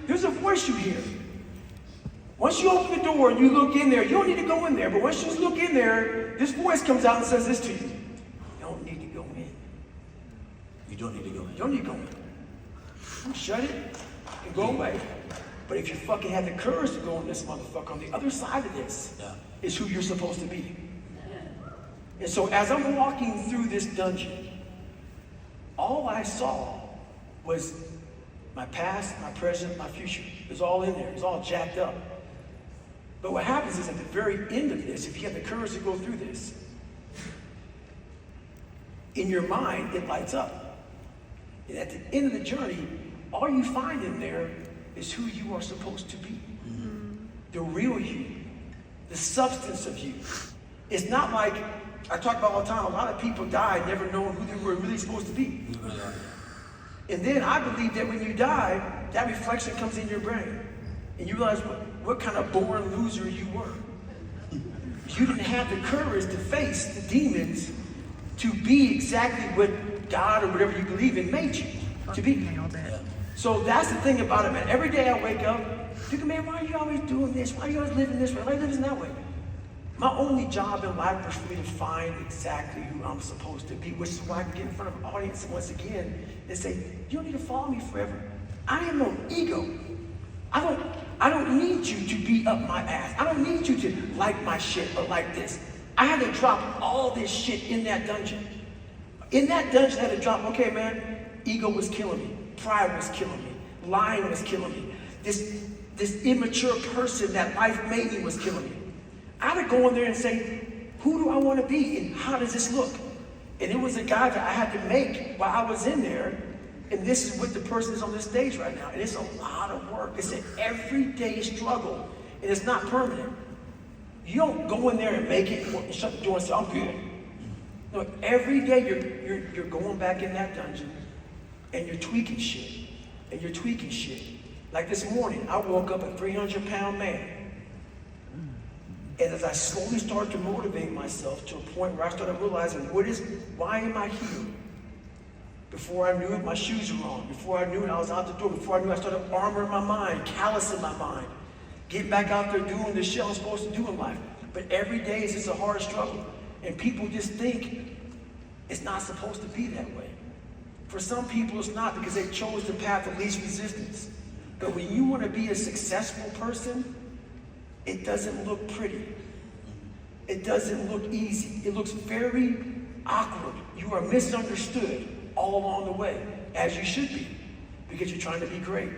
there's a voice you hear. Once you open the door and you look in there, you don't need to go in there, but once you look in there, this voice comes out and says this to you. You don't need to go in. You don't need to go in. You don't need to go in. You shut it and go away. But if you fucking have the courage to go in this motherfucker, on the other side of this is who you're supposed to be. And so as I'm walking through this dungeon, all I saw was my past, my present, my future. It was all in there. It was all jacked up. But what happens is at the very end of this, if you have the courage to go through this, in your mind, it lights up. And at the end of the journey, all you find in there is who you are supposed to be. The real you, the substance of you. It's not like, I talk about all the time, a lot of people die never knowing who they were really supposed to be. And then I believe that when you die, that reflection comes in your brain. And you realize what kind of born loser you were. You didn't have the courage to face the demons to be exactly what God or whatever you believe in made you to be. So that's the thing about it, man. Every day I wake up, think, man, why are you always doing this? Why are you always living this way? Why are you living that way? My only job in life was for me to find exactly who I'm supposed to be, which is why I can get in front of an audience once again and say, you don't need to follow me forever. I am no ego. I don't need you to be up my ass. I don't need you to like my shit or like this. I had to drop all this shit in that dungeon. In that dungeon, I had to drop, okay, man, ego was killing me. Pride was killing me. Lying was killing me. This immature person that life made me was killing me. I had to go in there and say, who do I want to be and how does this look? And it was a guy that I had to make while I was in there. And this is what the person is on this stage right now. And it's a lot of work. It's an everyday struggle. And it's not permanent. You don't go in there and make it and shut the door and say, I'm good. No, every day you're going back in that dungeon and you're tweaking shit. And you're tweaking shit. Like this morning, I woke up a 300-pound man. And as I slowly started to motivate myself to a point where I started realizing, why am I here? Before I knew it, my shoes were on. Before I knew it, I was out the door. Before I knew it, I started armoring my mind, callousing my mind. Getting back out there doing the shit I'm supposed to do in life. But every day is just a hard struggle. And people just think it's not supposed to be that way. For some people, it's not because they chose the path of least resistance. But when you want to be a successful person, it doesn't look pretty. It doesn't look easy. It looks very awkward. You are misunderstood all along the way, as you should be, because you're trying to be great.